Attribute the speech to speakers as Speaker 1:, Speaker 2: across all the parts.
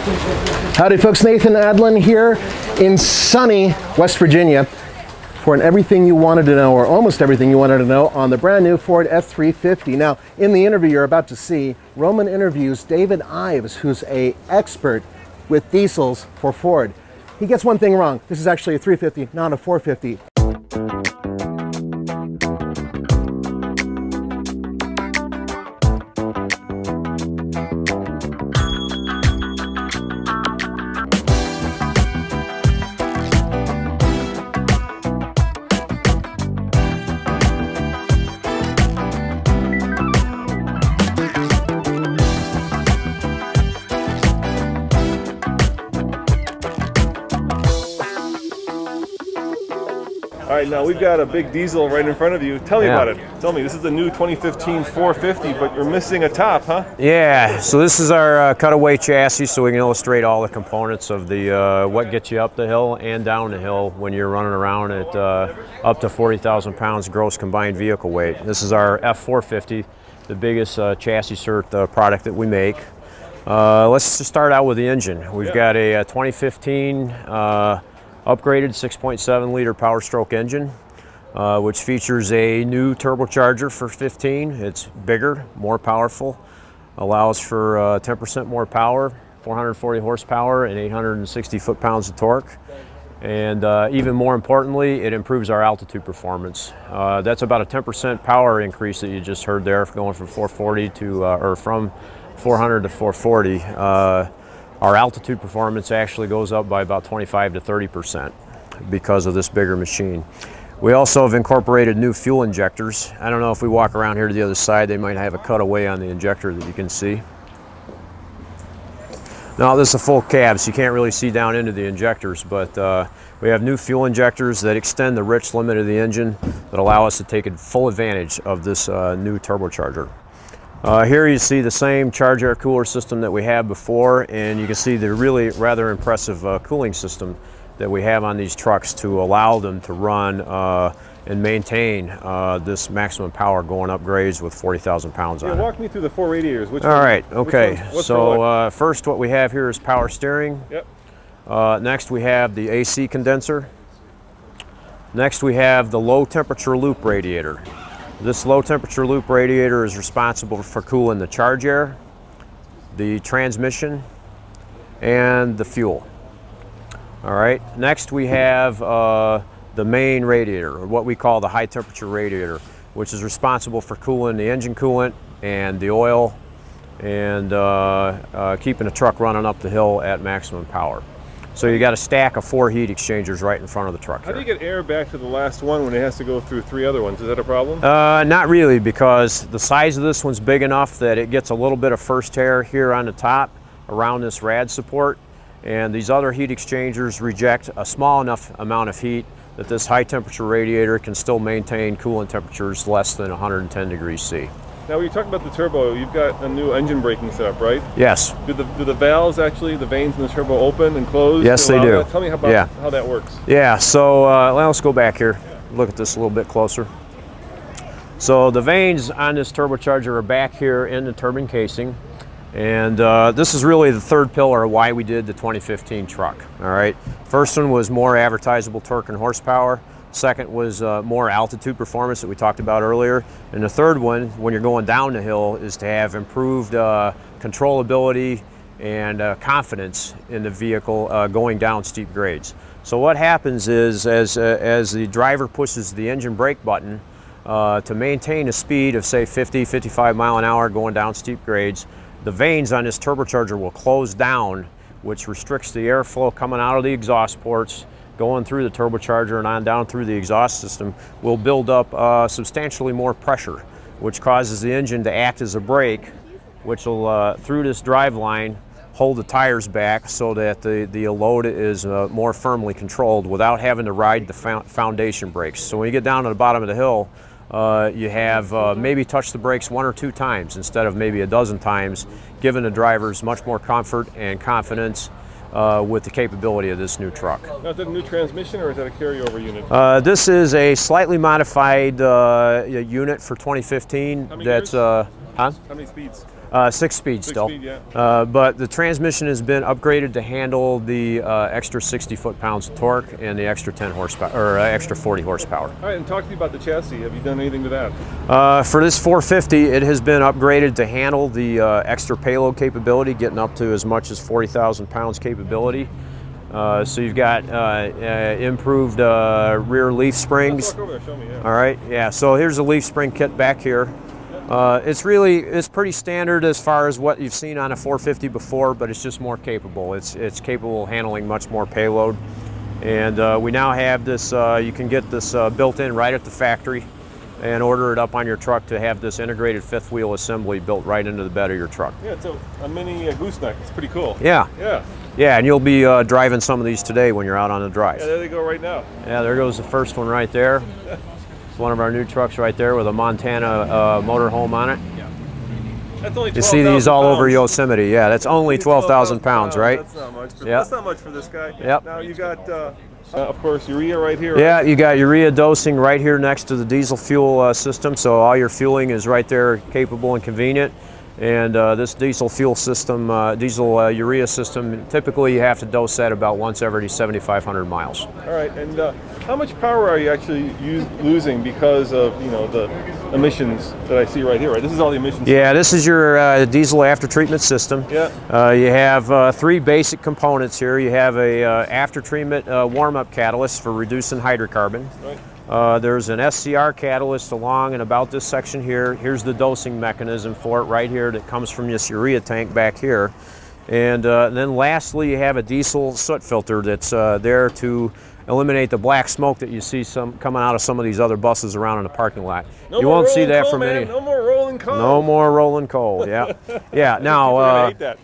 Speaker 1: Howdy folks, Nathan Adlin here in sunny West Virginia for an everything you wanted to know, or almost everything you wanted to know, on the brand new Ford F-350. Now, in the interview you're about to see, Roman interviews David Ives, who's an expert with diesels for Ford. He gets one thing wrong. This is actually a 350, not a 450.
Speaker 2: All right, now we've got a big diesel right in front of you. Tell me about it. Tell me, this is the new 2015 450, but you're missing a top, huh?
Speaker 3: Yeah, so this is our cutaway chassis, so we can illustrate all the components of the what gets you up the hill and down the hill when you're running around at up to 40,000 pounds gross combined vehicle weight. This is our F450, the biggest chassis cert product that we make. Let's just start out with the engine. We've got a 2015 upgraded 6.7 liter Power Stroke engine, which features a new turbocharger for 15. It's bigger, more powerful, allows for 10% more power, 440 horsepower and 860 foot-pounds of torque. And even more importantly, it improves our altitude performance. That's about a 10% power increase that you just heard there, going from 440 to, or from 400 to 440. Our altitude performance actually goes up by about 25 to 30% because of this bigger machine. We also have incorporated new fuel injectors. I don't know if we walk around here to the other side, they might have a cutaway on the injector that you can see. Now this is a full cab, so you can't really see down into the injectors, but we have new fuel injectors that extend the rich limit of the engine that allow us to take full advantage of this new turbocharger. Here you see the same charge air cooler system that we had before, and you can see the really rather impressive cooling system that we have on these trucks to allow them to run and maintain this maximum power going up grades with 40,000 pounds on it.
Speaker 2: Walk me through the four radiators.
Speaker 3: All right, okay. So first what we have here is power steering.
Speaker 2: Yep.
Speaker 3: Next we have the AC condenser. Next we have the low temperature loop radiator. This low temperature loop radiator is responsible for cooling the charge air, the transmission, and the fuel. All right, next we have the main radiator, or what we call the high temperature radiator, which is responsible for cooling the engine coolant and the oil and keeping the truck running up the hill at maximum power. So you got a stack of 4 heat exchangers right in front of the truck here.
Speaker 2: How do you get air back to the last one when it has to go through 3 other ones? Is that a problem?
Speaker 3: Not really, because the size of this one's big enough that it gets a little bit of first air here on the top around this rad support, and these other heat exchangers reject a small enough amount of heat that this high temperature radiator can still maintain coolant temperatures less than 110 degrees C.
Speaker 2: Now, when you talk about the turbo, you've got a new engine braking setup, right?
Speaker 3: Yes.
Speaker 2: Do the valves actually, the vanes in the turbo open and close?
Speaker 3: Yes, they do.
Speaker 2: Tell me how that works.
Speaker 3: Yeah, so let's go back here, look at this a little bit closer. So the vanes on this turbocharger are back here in the turbine casing, and this is really the third pillar of why we did the 2015 truck, all right? First one was more advertisable torque and horsepower. Second was more altitude performance that we talked about earlier. And the third one, when you're going down the hill, is to have improved controllability and confidence in the vehicle going down steep grades. So what happens is, as the driver pushes the engine brake button to maintain a speed of say 50, 55 mile an hour going down steep grades, the vanes on this turbocharger will close down, which restricts the airflow coming out of the exhaust ports, going through the turbocharger and on down through the exhaust system, will build up substantially more pressure, which causes the engine to act as a brake, which will, through this drive line, hold the tires back so that the load is more firmly controlled without having to ride the foundation brakes. So when you get down to the bottom of the hill, you have maybe touched the brakes 1 or 2 times instead of maybe a dozen times, giving the drivers much more comfort and confidence with the capability of this new truck.
Speaker 2: Now, is that a new transmission or is that a carryover unit?
Speaker 3: This is a slightly modified unit for 2015.
Speaker 2: How many
Speaker 3: that's
Speaker 2: gears?
Speaker 3: How
Speaker 2: many speeds?
Speaker 3: 6-speed still.
Speaker 2: 6-speed, yeah.
Speaker 3: But the transmission has been upgraded to handle the extra 60 foot-pounds of torque and the extra 10 horsepower, or extra 40 horsepower.
Speaker 2: All right, and talk to me about the chassis. Have you done anything to that?
Speaker 3: For this 450, it has been upgraded to handle the extra payload capability, getting up to as much as 40,000 pounds capability. So you've got improved rear leaf springs.
Speaker 2: Let's walk over there, show me, yeah.
Speaker 3: All right, yeah, so here's a leaf spring kit back here. It's pretty standard as far as what you've seen on a 450 before, but it's just more capable. It's capable of handling much more payload. And we now have this, you can get this built in right at the factory and order it up on your truck to have this integrated fifth wheel assembly built right into the bed of your truck.
Speaker 2: Yeah, it's a mini gooseneck. It's pretty cool.
Speaker 3: Yeah.
Speaker 2: Yeah.
Speaker 3: Yeah, and you'll be driving some of these today when you're out on the drive.
Speaker 2: Yeah, there they go right now.
Speaker 3: Yeah, there goes the first one right there. It's one of our new trucks right there with a Montana motorhome on it.
Speaker 2: That's only 12,000
Speaker 3: You see these all over
Speaker 2: pounds.
Speaker 3: Yosemite. Yeah, that's only 12,000 pounds, right?
Speaker 2: That's not much.
Speaker 3: Yep.
Speaker 2: That's not much for this guy.
Speaker 3: Yep.
Speaker 2: Now you got, of course, urea right here.
Speaker 3: Yeah,
Speaker 2: Right?
Speaker 3: you got urea dosing right here next to the diesel fuel system, so all your fueling is right there, capable and convenient. And this diesel fuel system, urea system, typically you have to dose that about once every 7,500 miles.
Speaker 2: All right, and how much power are you actually losing because of the emissions that I see right here? Right, this is all the emissions.
Speaker 3: Yeah, this is your diesel after treatment system.
Speaker 2: Yeah.
Speaker 3: You have 3 basic components here. You have a after treatment warm-up catalyst for reducing hydrocarbon.
Speaker 2: Right.
Speaker 3: There's an SCR catalyst along and about this section here. Here's the dosing mechanism for it right here that comes from this urea tank back here. And then lastly, you have a diesel soot filter that's there to eliminate the black smoke that you see coming out of some of these other buses around in the parking lot.
Speaker 2: No
Speaker 3: you
Speaker 2: more
Speaker 3: won't see
Speaker 2: rolling
Speaker 3: that
Speaker 2: coal,
Speaker 3: from
Speaker 2: man.
Speaker 3: any.
Speaker 2: No more rolling coal.
Speaker 3: No more rolling coal. Yeah, yeah.
Speaker 2: People are
Speaker 3: Now,
Speaker 2: gonna hate that.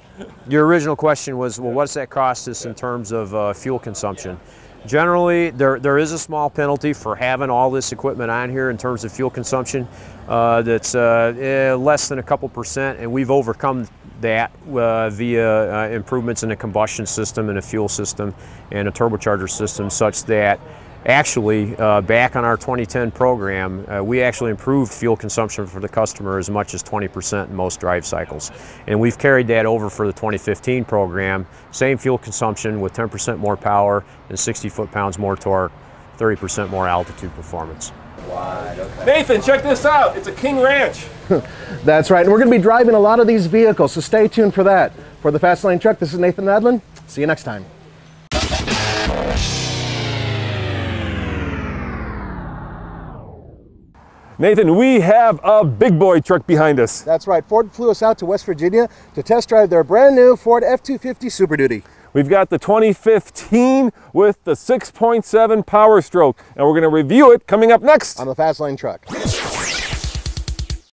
Speaker 3: your original question was, well, what's that cost us in terms of fuel consumption? Generally, there is a small penalty for having all this equipment on here in terms of fuel consumption. That's less than a couple percent, and we've overcome that via improvements in the combustion system and a fuel system and a turbocharger system, such that actually back on our 2010 program, we actually improved fuel consumption for the customer as much as 20% in most drive cycles. And we've carried that over for the 2015 program. Same fuel consumption with 10% more power and 60 foot-pounds more torque, 30% more altitude performance.
Speaker 2: Nathan, check this out. It's a King Ranch.
Speaker 1: That's right, and we're going to be driving a lot of these vehicles, so stay tuned for that. For the Fast Lane Truck, this is Nathan Adlin. See you next time.
Speaker 2: Nathan, we have a big boy truck behind us.
Speaker 1: That's right, Ford flew us out to West Virginia to test drive their brand new Ford F-250 Super Duty.
Speaker 2: We've got the 2015 with the 6.7 Power Stroke, and we're going to review it coming up next
Speaker 1: On the Fast Lane Truck.